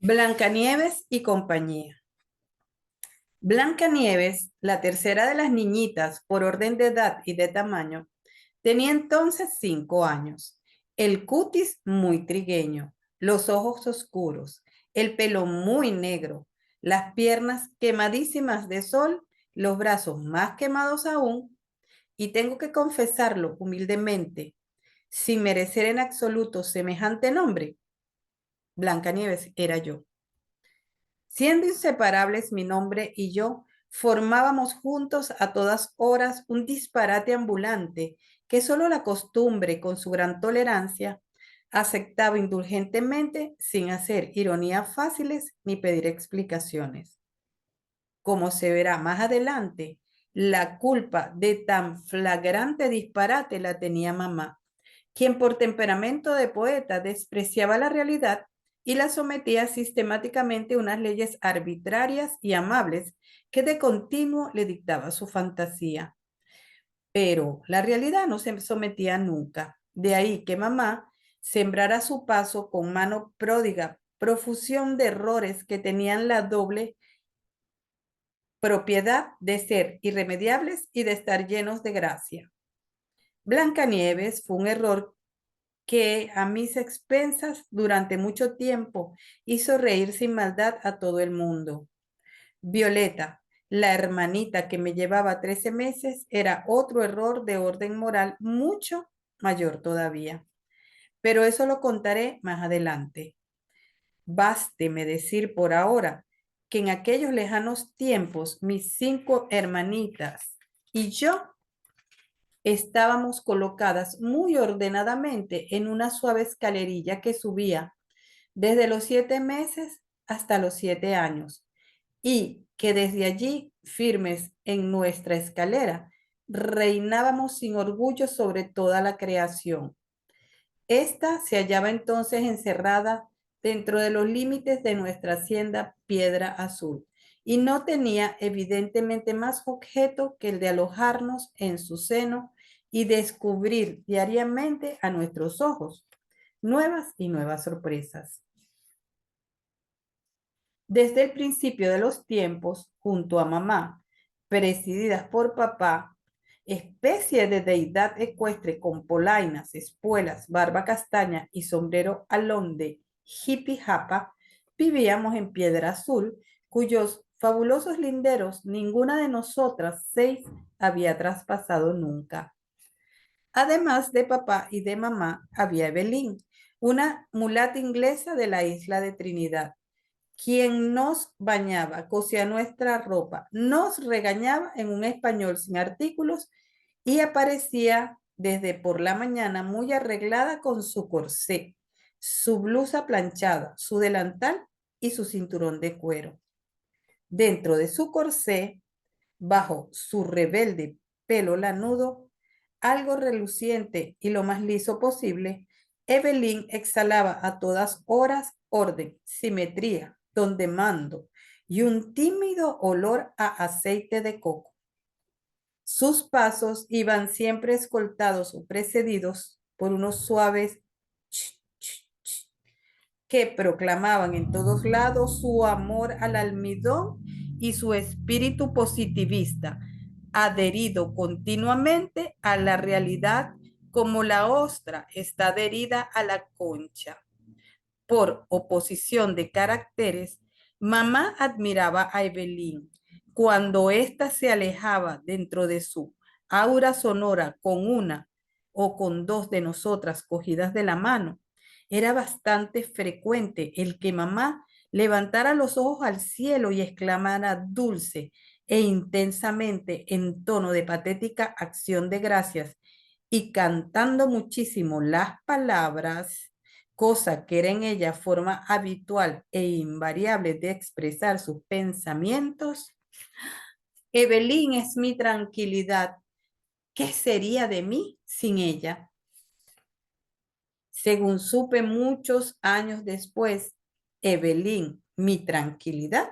Blancanieves y compañía. Blancanieves, la tercera de las niñitas por orden de edad y de tamaño, tenía entonces 5 años, el cutis muy trigueño, los ojos oscuros, el pelo muy negro, las piernas quemadísimas de sol, los brazos más quemados aún, y tengo que confesarlo humildemente, sin merecer en absoluto semejante nombre, Blancanieves era yo. Siendo inseparables mi nombre y yo, formábamos juntos a todas horas un disparate ambulante que solo la costumbre, con su gran tolerancia, aceptaba indulgentemente sin hacer ironías fáciles ni pedir explicaciones. Como se verá más adelante, la culpa de tan flagrante disparate la tenía mamá, quien por temperamento de poeta despreciaba la realidad y la sometía sistemáticamente a unas leyes arbitrarias y amables que de continuo le dictaba su fantasía. Pero la realidad no se sometía nunca. De ahí que mamá sembrara a su paso con mano pródiga profusión de errores que tenían la doble propiedad de ser irremediables y de estar llenos de gracia. Blancanieves fue un error que a mis expensas durante mucho tiempo hizo reír sin maldad a todo el mundo. Violeta, la hermanita que me llevaba 13 meses, era otro error de orden moral mucho mayor todavía. Pero eso lo contaré más adelante. Básteme decir por ahora que en aquellos lejanos tiempos mis 5 hermanitas y yo estábamos colocadas muy ordenadamente en una suave escalerilla que subía desde los 7 meses hasta los 7 años y que desde allí, firmes en nuestra escalera, reinábamos sin orgullo sobre toda la creación. Esta se hallaba entonces encerrada dentro de los límites de nuestra hacienda Piedra Azul y no tenía evidentemente más objeto que el de alojarnos en su seno y descubrir diariamente a nuestros ojos nuevas y nuevas sorpresas. Desde el principio de los tiempos, junto a mamá, presididas por papá, especie de deidad ecuestre con polainas, espuelas, barba castaña y sombrero alón de hippie japa, vivíamos en Piedra Azul, cuyos fabulosos linderos ninguna de nosotras 6 había traspasado nunca. Además de papá y de mamá, había Evelyn, una mulata inglesa de la isla de Trinidad, quien nos bañaba, cosía nuestra ropa, nos regañaba en un español sin artículos y aparecía desde por la mañana muy arreglada con su corsé, su blusa planchada, su delantal y su cinturón de cuero. Dentro de su corsé, bajo su rebelde pelo lanudo, algo reluciente y lo más liso posible, Evelyn exhalaba a todas horas orden, simetría, donde mando y un tímido olor a aceite de coco. Sus pasos iban siempre escoltados o precedidos por unos suaves ch, ch, ch, que proclamaban en todos lados su amor al almidón y su espíritu positivista, adherido continuamente a la realidad como la ostra está adherida a la concha. Por oposición de caracteres, mamá admiraba a Evelyn cuando ésta se alejaba dentro de su aura sonora con una o con dos de nosotras cogidas de la mano. Era bastante frecuente el que mamá levantara los ojos al cielo y exclamara dulce e intensamente en tono de patética acción de gracias y cantando muchísimo las palabras, cosa que era en ella forma habitual e invariable de expresar sus pensamientos. Evelyn es mi tranquilidad. ¿Qué sería de mí sin ella? Según supe muchos años después, Evelyn, mi tranquilidad,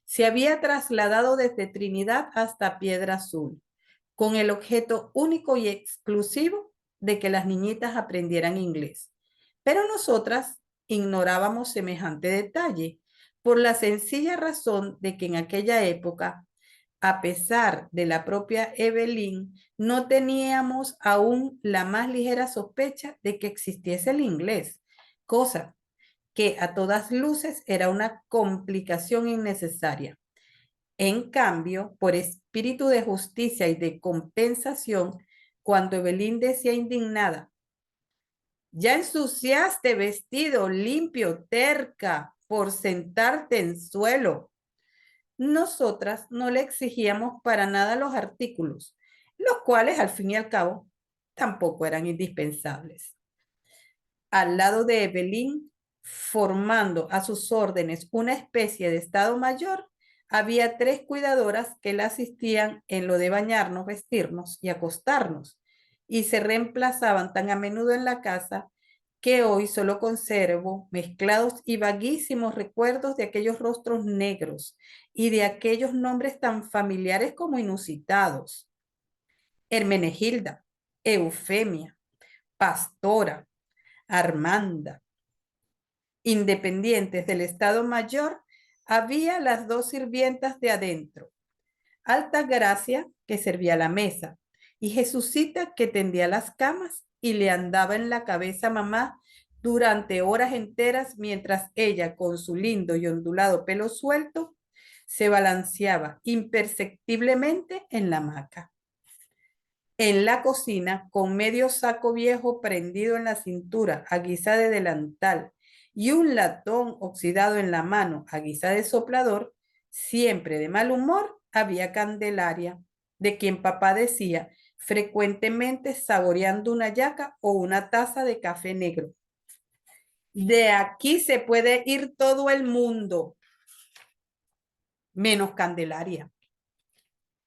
se había trasladado desde Trinidad hasta Piedra Azul, con el objeto único y exclusivo de que las niñitas aprendieran inglés. Pero nosotras ignorábamos semejante detalle, por la sencilla razón de que en aquella época, a pesar de la propia Evelyn, no teníamos aún la más ligera sospecha de que existiese el inglés, cosa que a todas luces era una complicación innecesaria. En cambio, por espíritu de justicia y de compensación, cuando Evelyn decía indignada, ya ensuciaste vestido limpio, terca, por sentarte en suelo. Nosotras no le exigíamos para nada los artículos, los cuales al fin y al cabo tampoco eran indispensables. Al lado de Evelyn, formando a sus órdenes una especie de estado mayor, había 3 cuidadoras que la asistían en lo de bañarnos, vestirnos y acostarnos, y se reemplazaban tan a menudo en la casa que hoy solo conservo mezclados y vaguísimos recuerdos de aquellos rostros negros y de aquellos nombres tan familiares como inusitados. Hermenegilda, Eufemia, Pastora, Armanda. Independientes del Estado Mayor, había las 2 sirvientas de adentro, Altagracia, que servía la mesa, y Jesucita, que tendía las camas y le andaba en la cabeza a mamá durante horas enteras mientras ella, con su lindo y ondulado pelo suelto, se balanceaba imperceptiblemente en la hamaca. En la cocina, con medio saco viejo prendido en la cintura a guisa de delantal y un latón oxidado en la mano a guisa de soplador, siempre de mal humor, había Candelaria, de quien papá decía, frecuentemente saboreando una yaca o una taza de café negro: de aquí se puede ir todo el mundo, menos Candelaria.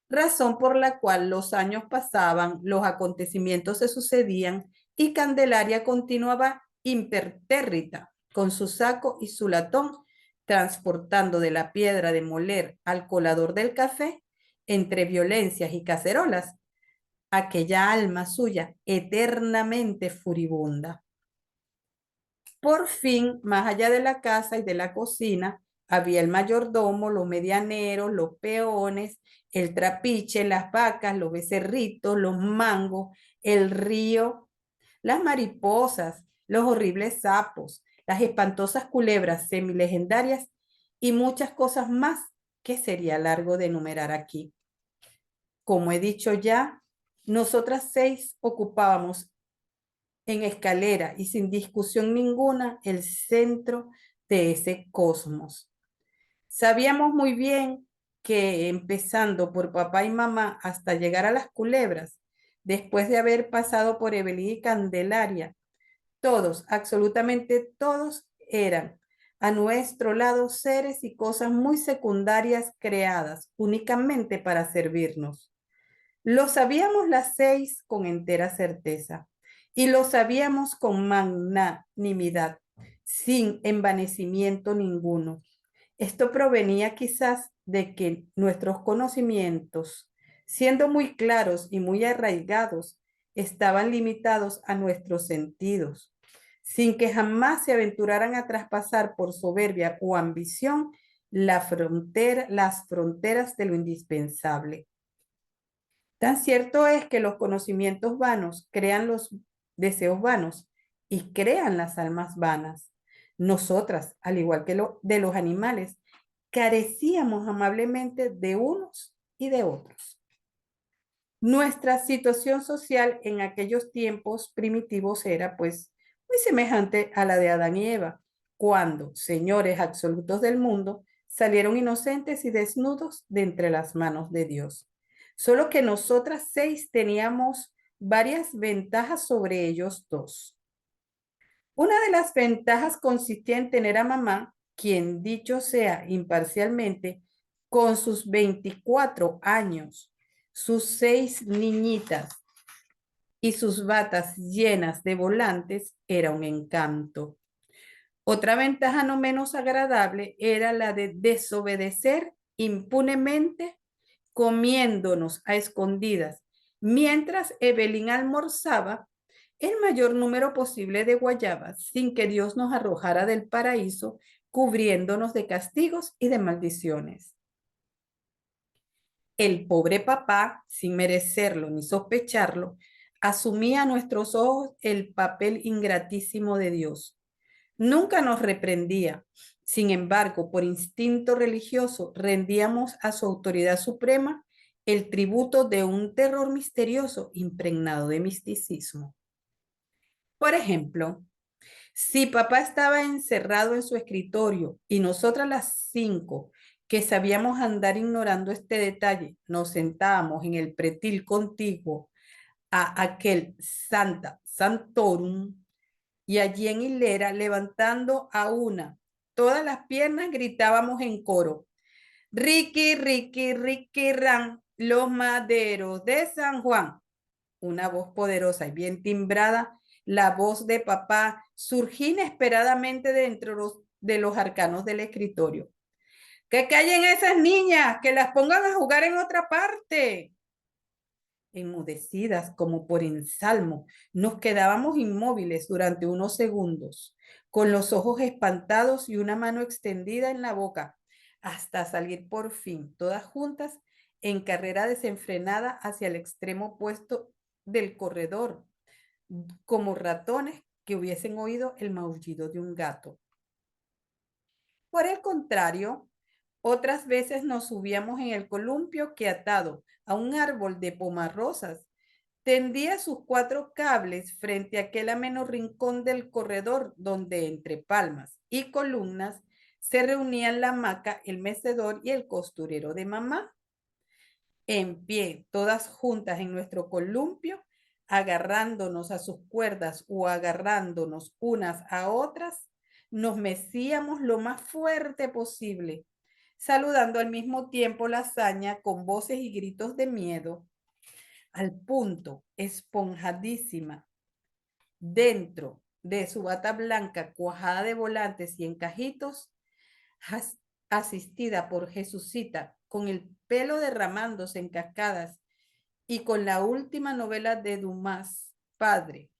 Razón por la cual los años pasaban, los acontecimientos se sucedían y Candelaria continuaba impertérrita con su saco y su latón, transportando de la piedra de moler al colador del café, entre violencias y cacerolas, aquella alma suya eternamente furibunda. Por fin, más allá de la casa y de la cocina, había el mayordomo, los medianeros, los peones, el trapiche, las vacas, los becerritos, los mangos, el río, las mariposas, los horribles sapos, las espantosas culebras semilegendarias y muchas cosas más que sería largo de enumerar aquí. Como he dicho ya, nosotras 6 ocupábamos en escalera y sin discusión ninguna el centro de ese cosmos. Sabíamos muy bien que empezando por papá y mamá hasta llegar a las culebras, después de haber pasado por Evelyn y Candelaria, todos, absolutamente todos, eran a nuestro lado seres y cosas muy secundarias creadas únicamente para servirnos. Lo sabíamos las 6 con entera certeza y lo sabíamos con magnanimidad, sin envanecimiento ninguno. Esto provenía quizás de que nuestros conocimientos, siendo muy claros y muy arraigados, estaban limitados a nuestros sentidos, sin que jamás se aventuraran a traspasar por soberbia o ambición las fronteras de lo indispensable. Tan cierto es que los conocimientos vanos crean los deseos vanos y crean las almas vanas. Nosotras, al igual que de los animales, carecíamos amablemente de unos y de otros. Nuestra situación social en aquellos tiempos primitivos era, pues, muy semejante a la de Adán y Eva, cuando, señores absolutos del mundo, salieron inocentes y desnudos de entre las manos de Dios. Solo que nosotras 6 teníamos varias ventajas sobre ellos 2. Una de las ventajas consistía en tener a mamá, quien dicho sea imparcialmente, con sus 24 años, sus 6 niñitas y sus batas llenas de volantes, era un encanto. Otra ventaja no menos agradable era la de desobedecer impunemente, comiéndonos a escondidas mientras Evelyn almorzaba el mayor número posible de guayabas sin que Dios nos arrojara del paraíso, cubriéndonos de castigos y de maldiciones. El pobre papá, sin merecerlo ni sospecharlo, asumía a nuestros ojos el papel ingratísimo de Dios. Nunca nos reprendía. Sin embargo, por instinto religioso, rendíamos a su autoridad suprema el tributo de un terror misterioso impregnado de misticismo. Por ejemplo, si papá estaba encerrado en su escritorio y nosotras las 5 que sabíamos andar ignorando este detalle, nos sentábamos en el pretil contiguo a aquel Santa Santorum y allí en hilera, levantando a una todas las piernas, gritábamos en coro: Ricky, Ricky, Ricky Ran, los maderos de San Juan. Una voz poderosa y bien timbrada, la voz de papá, surgía inesperadamente de los arcanos del escritorio. ¡Que callen esas niñas! ¡Que las pongan a jugar en otra parte! Enmudecidas como por ensalmo, nos quedábamos inmóviles durante unos segundos, con los ojos espantados y una mano extendida en la boca, hasta salir por fin, todas juntas, en carrera desenfrenada hacia el extremo opuesto del corredor, como ratones que hubiesen oído el maullido de un gato. Por el contrario, otras veces nos subíamos en el columpio que, atado a un árbol de pomarrosas, tendía sus 4 cables frente a aquel ameno rincón del corredor donde entre palmas y columnas se reunían la hamaca, el mecedor y el costurero de mamá. En pie, todas juntas en nuestro columpio, agarrándonos a sus cuerdas o agarrándonos unas a otras, nos mecíamos lo más fuerte posible, saludando al mismo tiempo la hazaña con voces y gritos de miedo, al punto, esponjadísima, dentro de su bata blanca cuajada de volantes y encajitos, asistida por Jesucita, con el pelo derramándose en cascadas y con la última novela de Dumas, Padre,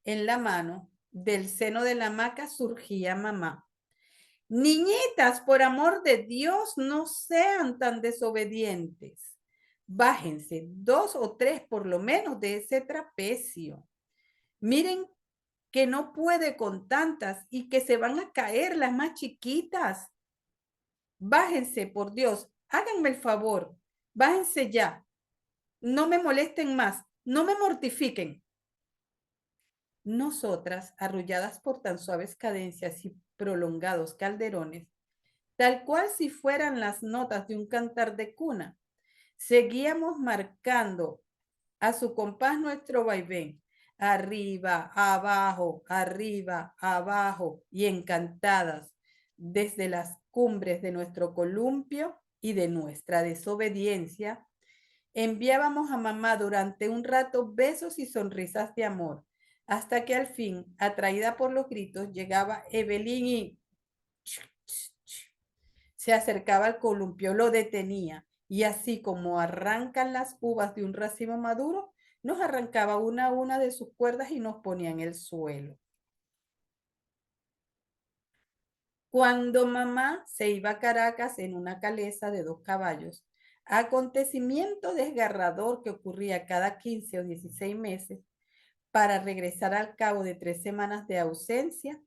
en la mano, del seno de la hamaca surgía mamá. Niñitas, por amor de Dios, no sean tan desobedientes. Bájense 2 o 3 por lo menos de ese trapecio. Miren que no puede con tantas y que se van a caer las más chiquitas. Bájense, por Dios, háganme el favor, bájense ya. No me molesten más, no me mortifiquen. Nosotras, arrulladas por tan suaves cadencias y prolongados calderones, tal cual si fueran las notas de un cantar de cuna, seguíamos marcando a su compás nuestro vaivén, arriba, abajo, y encantadas desde las cumbres de nuestro columpio y de nuestra desobediencia, enviábamos a mamá durante un rato besos y sonrisas de amor, hasta que al fin, atraída por los gritos, llegaba Evelyn y se acercaba al columpio, lo detenía, y así como arrancan las uvas de un racimo maduro, nos arrancaba una a una de sus cuerdas y nos ponía en el suelo. Cuando mamá se iba a Caracas en una calesa de 2 caballos, acontecimiento desgarrador que ocurría cada 15 o 16 meses, para regresar al cabo de 3 semanas de ausencia,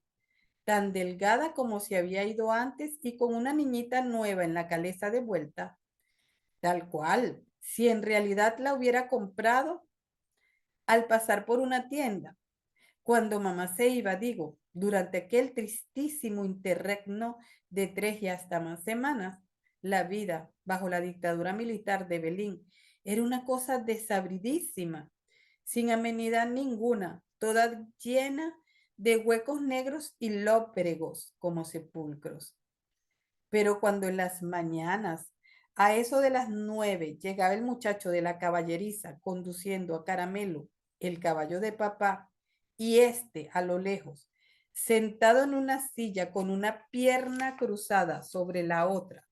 tan delgada como se había ido antes y con una niñita nueva en la calesa de vuelta, tal cual, si en realidad la hubiera comprado al pasar por una tienda. Cuando mamá se iba, digo, durante aquel tristísimo interregno de 3 y hasta más semanas, la vida bajo la dictadura militar de Belín era una cosa desabridísima, sin amenidad ninguna, toda llena de huecos negros y lóbregos como sepulcros. Pero cuando en las mañanas, a eso de las 9, llegaba el muchacho de la caballeriza conduciendo a Caramelo, el caballo de papá, y este a lo lejos, sentado en una silla con una pierna cruzada sobre la otra,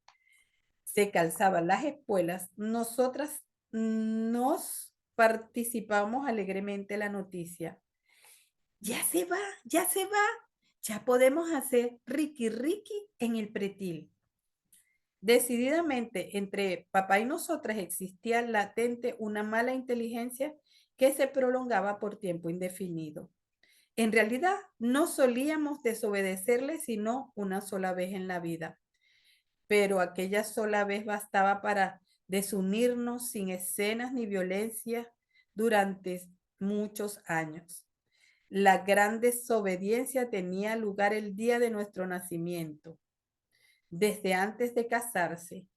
se calzaban las espuelas, nosotras nos participamos alegremente la noticia ya se va. Ya podemos hacer Ricky Ricky en el pretil. Decididamente, entre papá y nosotras existía latente una mala inteligencia que se prolongaba por tiempo indefinido. En realidad, no solíamos desobedecerle sino una sola vez en la vida, pero aquella sola vez bastaba para desunirnos sin escenas ni violencia durante muchos años. La gran desobediencia tenía lugar el día de nuestro nacimiento. Desde antes de casarse,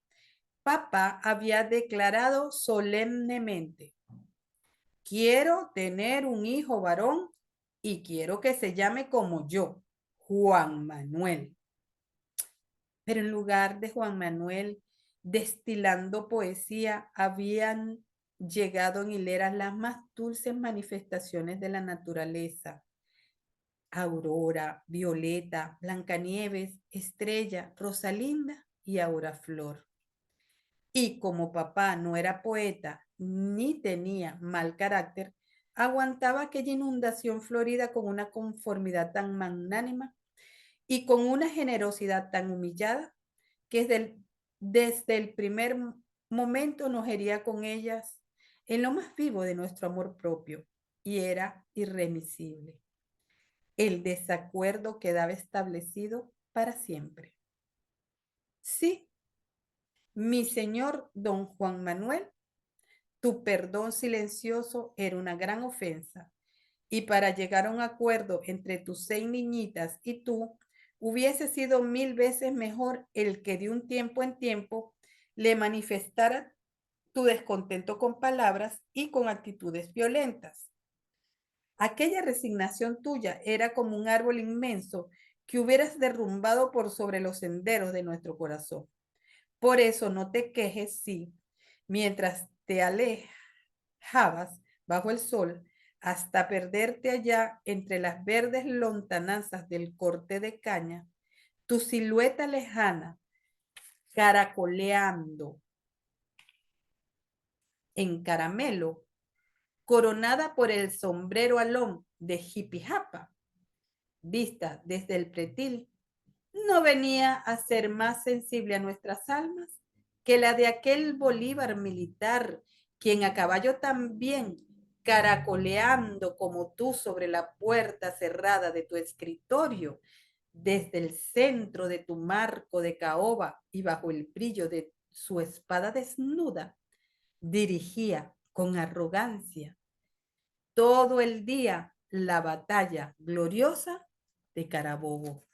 papá había declarado solemnemente: quiero tener un hijo varón y quiero que se llame como yo, Juan Manuel. Pero en lugar de Juan Manuel destilando poesía, habían llegado en hileras las más dulces manifestaciones de la naturaleza: Aurora, Violeta, Blancanieves, Estrella, Rosalinda y Aura Flor. Y como papá no era poeta ni tenía mal carácter, aguantaba aquella inundación florida con una conformidad tan magnánima y con una generosidad tan humillada que desde el primer momento nos hería con ellas en lo más vivo de nuestro amor propio y era irremisible. El desacuerdo quedaba establecido para siempre. Sí, mi señor don Juan Manuel, tu perdón silencioso era una gran ofensa, y para llegar a un acuerdo entre tus 6 niñitas y tú, hubiese sido 1000 veces mejor el que de un tiempo en tiempo le manifestara tu descontento con palabras y con actitudes violentas. Aquella resignación tuya era como un árbol inmenso que hubieras derrumbado por sobre los senderos de nuestro corazón. Por eso no te quejes si, mientras te alejabas bajo el sol, hasta perderte allá entre las verdes lontananzas del corte de caña, tu silueta lejana, caracoleando en caramelo, coronada por el sombrero alón de Jipijapa, vista desde el pretil, no venía a ser más sensible a nuestras almas que la de aquel Bolívar militar, quien a caballo también, caracoleando como tú sobre la puerta cerrada de tu escritorio, desde el centro de tu marco de caoba y bajo el brillo de su espada desnuda, dirigía con arrogancia todo el día la batalla gloriosa de Carabobo.